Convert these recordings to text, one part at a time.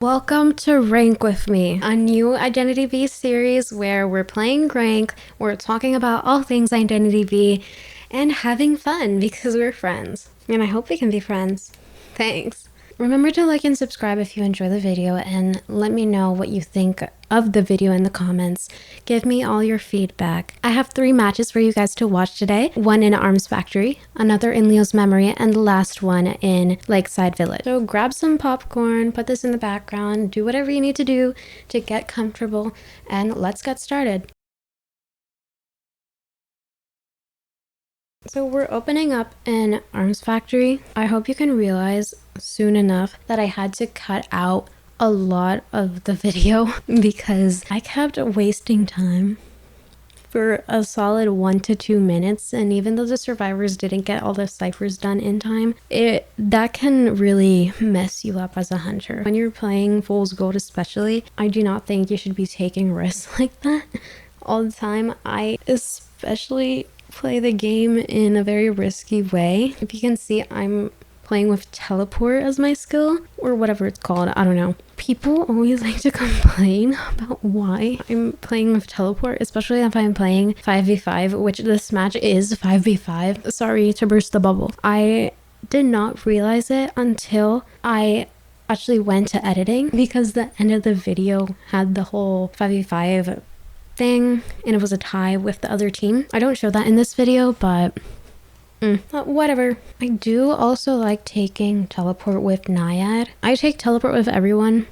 Welcome to Rank with Me, a new Identity V series where we're playing rank, we're talking about all things Identity V, and having fun because we're friends. And I hope we can be friends. Thanks. Remember to like and subscribe if you enjoy the video, and let me know what you think of the video in the comments. Give me all your feedback. I have 3 matches for you guys to watch today. One in Arms Factory, another in Leo's Memory, and the last one in Lakeside Village. So grab some popcorn, put this in the background, do whatever you need to do to get comfortable, and let's get started. So we're opening up in Arms Factory. I hope you can realize soon enough that I had to cut out a lot of the video because I kept wasting time for a solid 1 to 2 minutes, and even though the survivors didn't get all the ciphers done in time, that can really mess you up as a hunter. When you're playing Fool's Gold especially, I do not think you should be taking risks like that all the time. I especially play the game in a very risky way. If you can see, I'm playing with teleport as my skill, or whatever it's called, I don't know. People always like to complain about why I'm playing with teleport, especially if I'm playing 5v5, which this match is 5v5. Sorry to burst the bubble. I did not realize it until I actually went to editing, because the end of the video had the whole 5v5 thing and it was a tie with the other team. I don't show that in this video, but whatever. I do also like taking teleport with Naiad. I take teleport with everyone.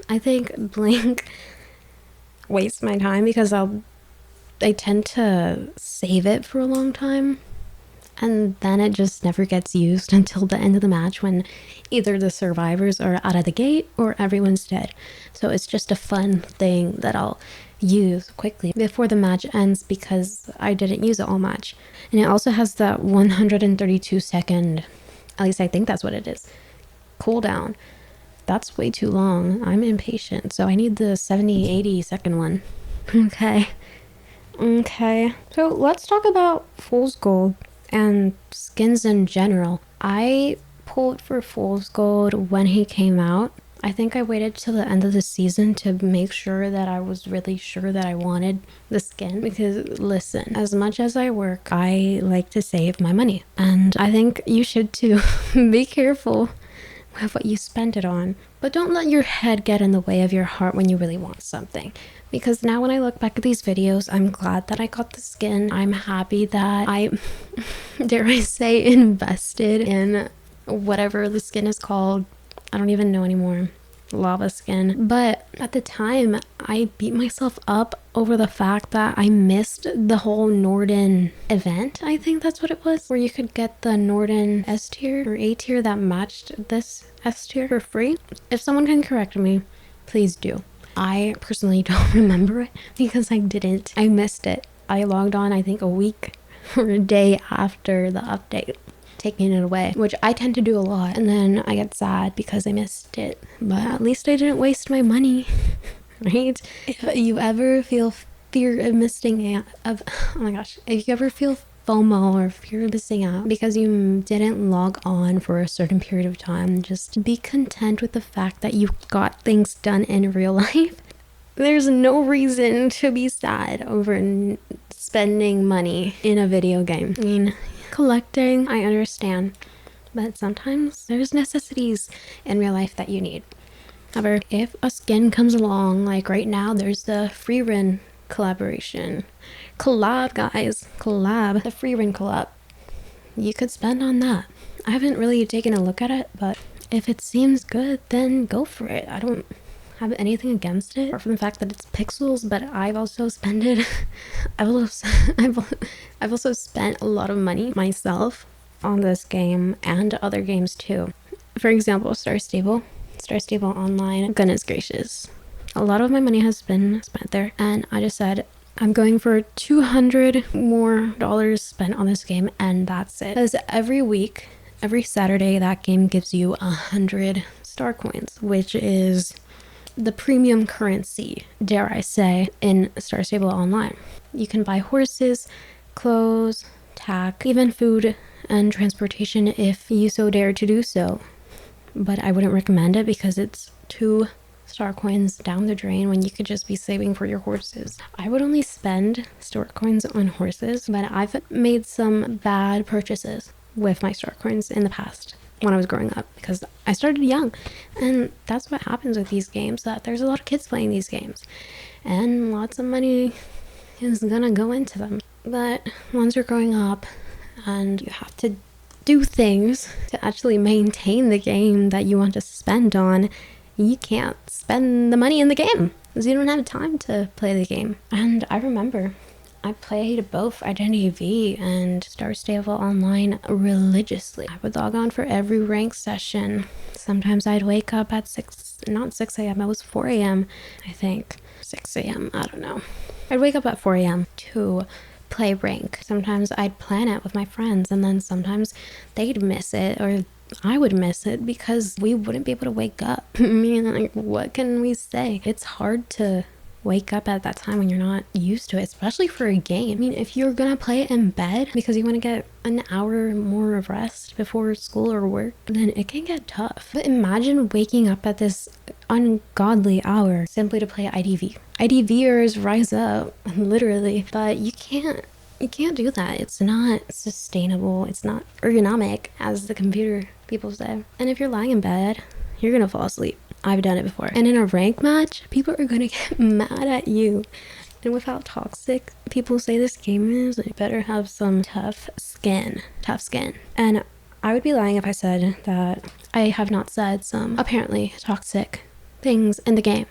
I think Blink wastes my time because I tend to save it for a long time, and then it just never gets used until the end of the match when either the survivors are out of the gate or everyone's dead. So it's just a fun thing that I'll use quickly before the match ends because I didn't use it all match. And it also has that 132-second, at least I think that's what it is, cooldown. That's way too long. I'm impatient, so I need the 70-80-second one. Okay. So let's talk about Fool's Gold and skins in general. I pulled for Fool's Gold when he came out. I think I waited till the end of the season to make sure that I was really sure that I wanted the skin, because listen, as much as I work, I like to save my money, and I think you should too. Be careful with what you spend it on, but don't let your head get in the way of your heart when you really want something. Because now when I look back at these videos, I'm glad that I got the skin. I'm happy that I, dare I say, invested in whatever the skin is called. I don't even know anymore. Lava skin. But at the time, I beat myself up over the fact that I missed the whole Norden event. I think that's what it was, where you could get the Norden S tier or A tier that matched this S tier for free. If someone can correct me, please do. I personally don't remember it because I didn't. I missed it. I logged on, I think, a week or a day after the update, taking it away, which I tend to do a lot, and then I get sad because I missed it. But at least I didn't waste my money, right? If you ever feel fear of missing out of, oh my gosh, if you ever feel FOMO or fear of missing out because you didn't log on for a certain period of time, just be content with the fact that you got things done in real life. There's no reason to be sad over spending money in a video game. I mean, collecting, I understand, but sometimes there's necessities in real life that you need. However, if a skin comes along, like right now, there's the free run collaboration. Collab, guys. Collab. The free run collab. You could spend on that. I haven't really taken a look at it, but if it seems good, then go for it. I don't have anything against it, apart from the fact that it's pixels, but I've also spent it. I've also spent a lot of money myself on this game and other games too. For example, Star Stable Online. Goodness gracious, a lot of my money has been spent there, and I just said I'm going for $200 more spent on this game, and that's it. Because every week, every Saturday, that game gives you 100 star coins, which is the premium currency, dare I say, in Star Stable Online. You can buy horses, clothes, tack, even food and transportation if you so dare to do so. But I wouldn't recommend it because it's too star coins down the drain when you could just be saving for your horses. I would only spend star coins on horses, but I've made some bad purchases with my star coins in the past when I was growing up, because I started young, and that's what happens with these games, that there's a lot of kids playing these games and lots of money is gonna go into them. But once you're growing up and you have to do things to actually maintain the game that you want to spend on, you can't spend the money in the game because you don't have time to play the game. And I remember I played both Identity V and Star Stable Online religiously. I would log on for every rank session. Sometimes I'd wake up at 6 a.m., it was 4 a.m. I think. 6 a.m., I don't know. I'd wake up at 4 a.m. to play rank. Sometimes I'd plan it with my friends, and then sometimes they'd miss it, or I would miss it because we wouldn't be able to wake up. I mean, like, what can we say? It's hard to wake up at that time when you're not used to it, especially for a game. I mean, if you're gonna play it in bed because you want to get an hour more of rest before school or work, then it can get tough. But imagine waking up at this ungodly hour simply to play IDV. IDVers rise up, literally, but you can't do that. It's not sustainable. It's not ergonomic, as the computer people say. And if you're lying in bed, you're gonna fall asleep. I've done it before. And in a rank match, people are gonna get mad at you. And with how toxic people say this game is, you better have some tough skin. And I would be lying if I said that I have not said some apparently toxic things in the game.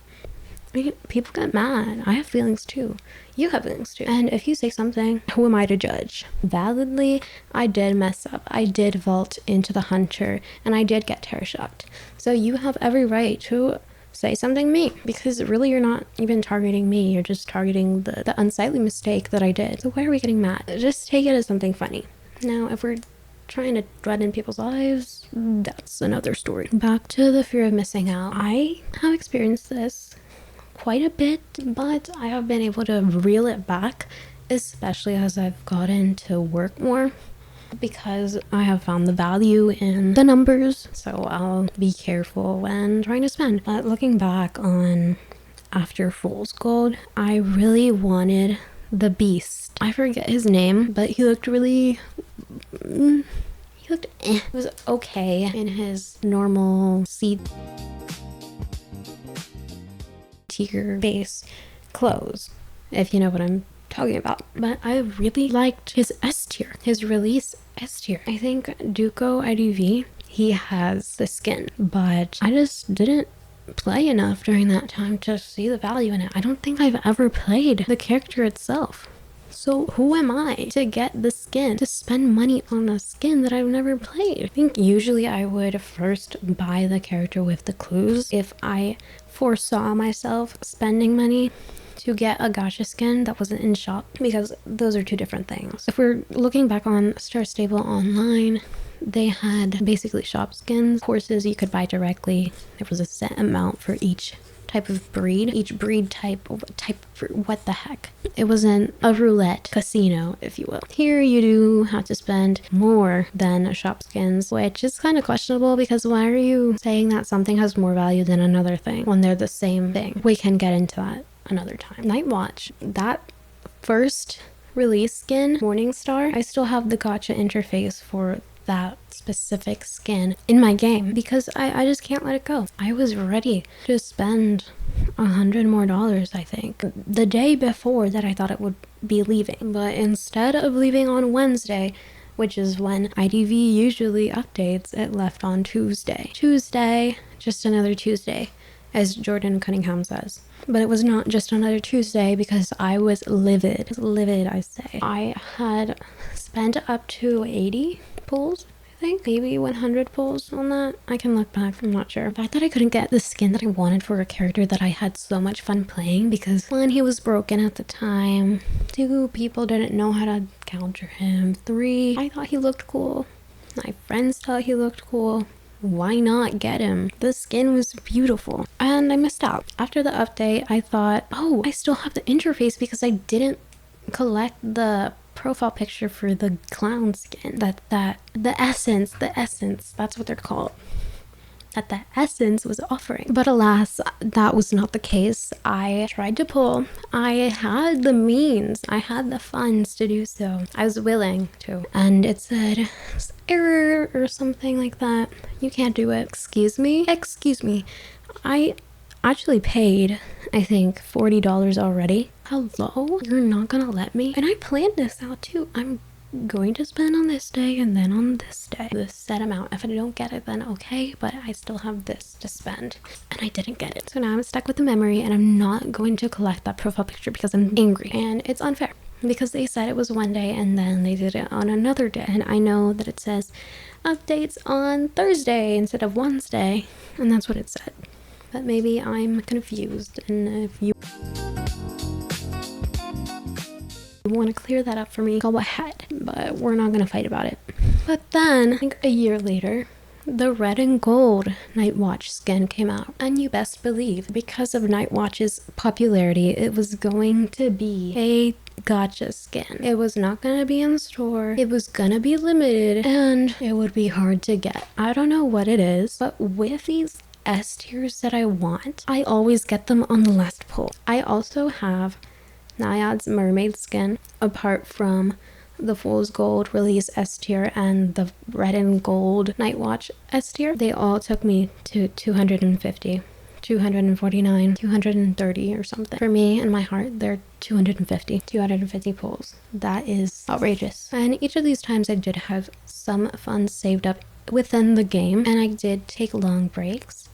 I mean, people get mad. I have feelings too. You have feelings too. And if you say something, who am I to judge? Validly, I did mess up. I did vault into the hunter, and I did get terror shocked. So you have every right to say something to me, because really you're not even targeting me. You're just targeting the unsightly mistake that I did. So why are we getting mad? Just take it as something funny. Now, if we're trying to threaten people's lives, that's another story. Back to the fear of missing out. I have experienced this quite a bit, but I have been able to reel it back, especially as I've gotten to work more, because I have found the value in the numbers, so I'll be careful when trying to spend. But looking back on after Fool's Gold, I really wanted the beast. I forget his name, but he looked really it was okay in his normal tier base clothes, if you know what I'm talking about. But I really liked his S tier, his release S tier. I think Duco IDV, he has the skin, but I just didn't play enough during that time to see the value in it. I don't think I've ever played the character itself. So who am I to get the skin, to spend money on a skin that I've never played? I think usually I would first buy the character with the clues if I foresaw myself spending money to get a gacha skin that wasn't in shop, because those are two different things. If we're looking back on Star Stable Online, they had basically shop skins. Horses you could buy directly. There was a set amount for each type of breed, what the heck. It wasn't a roulette casino, if you will. Here you do have to spend more than shop skins, which is kind of questionable, because why are you saying that something has more value than another thing when they're the same thing? We can get into that another time. Night Watch, that first release skin, Morningstar, I still have the gacha interface for that specific skin in my game, because I just can't let it go. I was ready to spend $100 more, I think, the day before that I thought it would be leaving. But instead of leaving on Wednesday, which is when IDV usually updates, it left on Tuesday. Just another Tuesday, as Jordan Cunningham says. But it was not just another Tuesday, because I was livid, I say. I had spent up to 80 pulls, I think, maybe 100 pulls on that. I can look back, I'm not sure. The fact that I couldn't get the skin that I wanted for a character that I had so much fun playing, because 1, he was broken at the time, 2, people didn't know how to counter him, 3, I thought he looked cool, my friends thought he looked cool. Why not get him? The skin was beautiful, and I missed out. After the update, I thought, oh, I still have the interface because I didn't collect the profile picture for the clown skin. The essence, that's what they're called. that the Essence was offering. But alas, that was not the case. I tried to pull. I had the means. I had the funds to do so. I was willing to. And it said, error or something like that. You can't do it. Excuse me? Excuse me. I actually paid, I think, $40 already. Hello? You're not gonna let me? And I planned this out too. I'm going to spend on this day and then on this day. This set amount. If I don't get it, then okay, but I still have this to spend. And I didn't get it. So now I'm stuck with the memory and I'm not going to collect that profile picture because I'm angry. And it's unfair because they said it was one day and then they did it on another day. And I know that it says updates on Thursday instead of Wednesday. And that's what it said. But maybe I'm confused, and if you want to clear that up for me, go ahead, but we're not gonna fight about it. But then, I think a year later, the red and gold Night Watch skin came out, and you best believe, because of Night Watch's popularity, it was going to be a gacha skin. It was not gonna be in the store, it was gonna be limited, and it would be hard to get. I don't know what it is, but with these S tiers that I want, I always get them on the last pull. I also have Naiad's mermaid skin, apart from the Fool's Gold release S tier and the red and gold Night Watch S tier. They all took me to 250, 249, 230 or something. For me, in my heart, they're 250 pulls. That is outrageous. And each of these times I did have some funds saved up within the game, and I did take long breaks.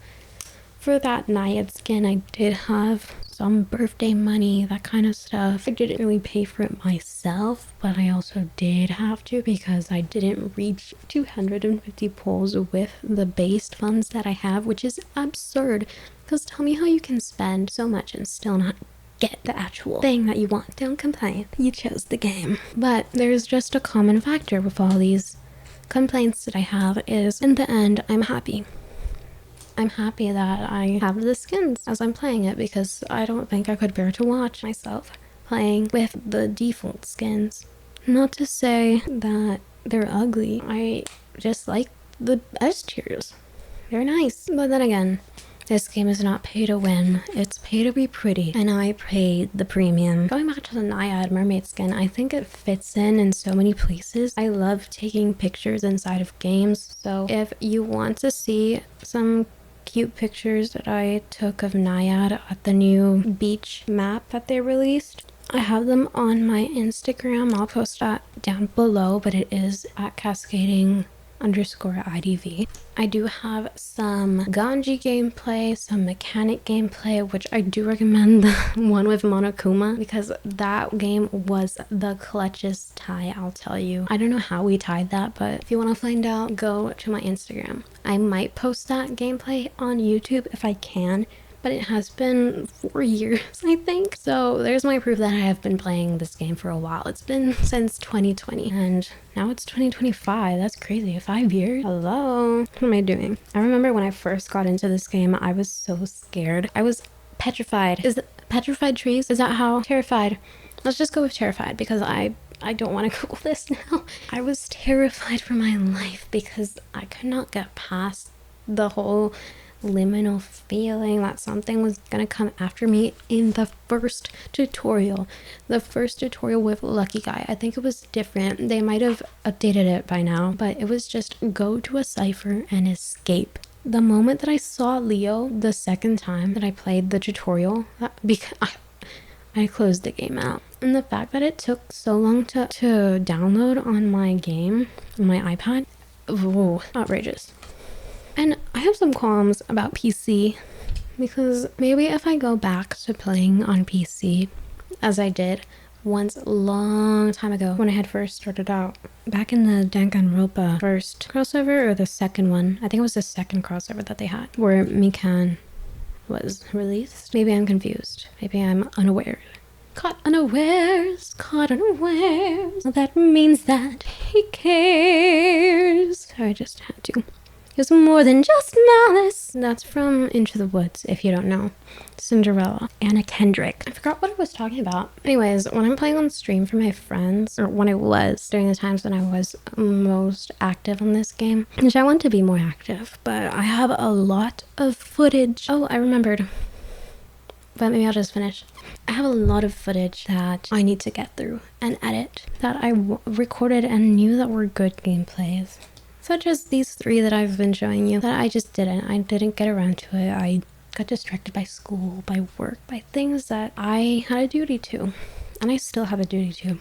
For that Naiad skin, I did have some birthday money, that kind of stuff. I didn't really pay for it myself, but I also did have to because I didn't reach 250 pulls with the based funds that I have, which is absurd. Because tell me how you can spend so much and still not get the actual thing that you want. Don't complain. You chose the game. But there's just a common factor with all these complaints that I have is, in the end, I'm happy. I'm happy that I have the skins as I'm playing it because I don't think I could bear to watch myself playing with the default skins. Not to say that they're ugly. I just like the S tiers. They're nice. But then again, this game is not pay to win. It's pay to be pretty. And I paid the premium. Going back to the Naiad mermaid skin, I think it fits in so many places. I love taking pictures inside of games. So if you want to see some cute pictures that I took of Naiad at the new beach map that they released, I have them on my Instagram. I'll post that down below, but it is at cascading_IDV. I do have some Ganji gameplay, some mechanic gameplay, which I do recommend the one with Monokuma because that game was the clutchest tie, I'll tell you. I don't know how we tied that, but if you want to find out, go to my Instagram. I might post that gameplay on YouTube if I can, but it has been 4 years, I think. So there's my proof that I have been playing this game for a while. It's been since 2020 and now it's 2025. That's crazy. 5 years? Hello? What am I doing? I remember when I first got into this game, I was so scared. I was petrified. Is it petrified trees? Is that how? Terrified. Let's just go with terrified because I don't want to Google this now. I was terrified for my life because I could not get past the whole liminal feeling that something was gonna come after me in the first tutorial. The first tutorial with Lucky Guy. I think it was different. They might have updated it by now, but it was just go to a cipher and escape. The moment that I saw Leo the second time that I played the tutorial, because I closed the game out. And the fact that it took so long to download on my game, on my iPad, whoa, outrageous. And I have some qualms about PC because maybe if I go back to playing on PC as I did once a long time ago when I had first started out, back in the Danganronpa first crossover or the second one, I think it was the second crossover that they had where Mikan was released. Maybe I'm confused. Maybe I'm unaware. Caught unawares, caught unawares. That means that he cares. I just had to It's more than just malice. That's from Into the Woods, if you don't know. Cinderella. Anna Kendrick. I forgot what I was talking about. Anyways, when I'm playing on stream for my friends, or when I was, during the times when I was most active on this game, which I want to be more active, but I have a lot of footage. Oh, I remembered. But maybe I'll just finish. I have a lot of footage that I need to get through and edit that I recorded and knew that were good gameplays. Such as these 3 that I've been showing you that I just didn't. I didn't get around to it. I got distracted by school, by work, by things that I had a duty to. And I still have a duty to.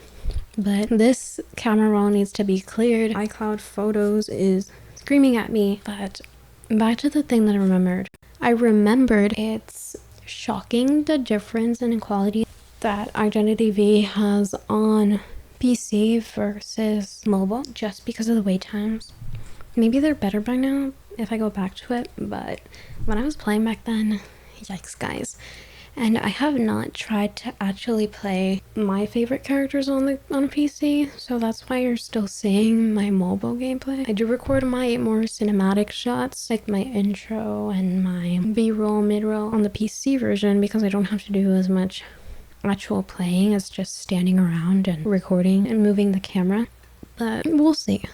But this camera roll needs to be cleared. iCloud Photos is screaming at me. But back to the thing that I remembered. I remembered it's shocking the difference in quality that Identity V has on PC versus mobile just because of the wait times. Maybe they're better by now if I go back to it, but when I was playing back then, yikes guys. And I have not tried to actually play my favorite characters on PC, so that's why you're still seeing my mobile gameplay. I do record my more cinematic shots, like my intro and my B-roll, mid-roll on the PC version because I don't have to do as much actual playing as just standing around and recording and moving the camera. But we'll see.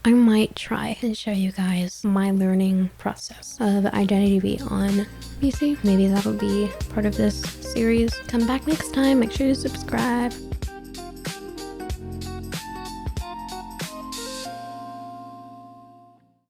I might try and show you guys my learning process of Identity V on PC. Maybe that'll be part of this series. Come back next time. Make sure to subscribe.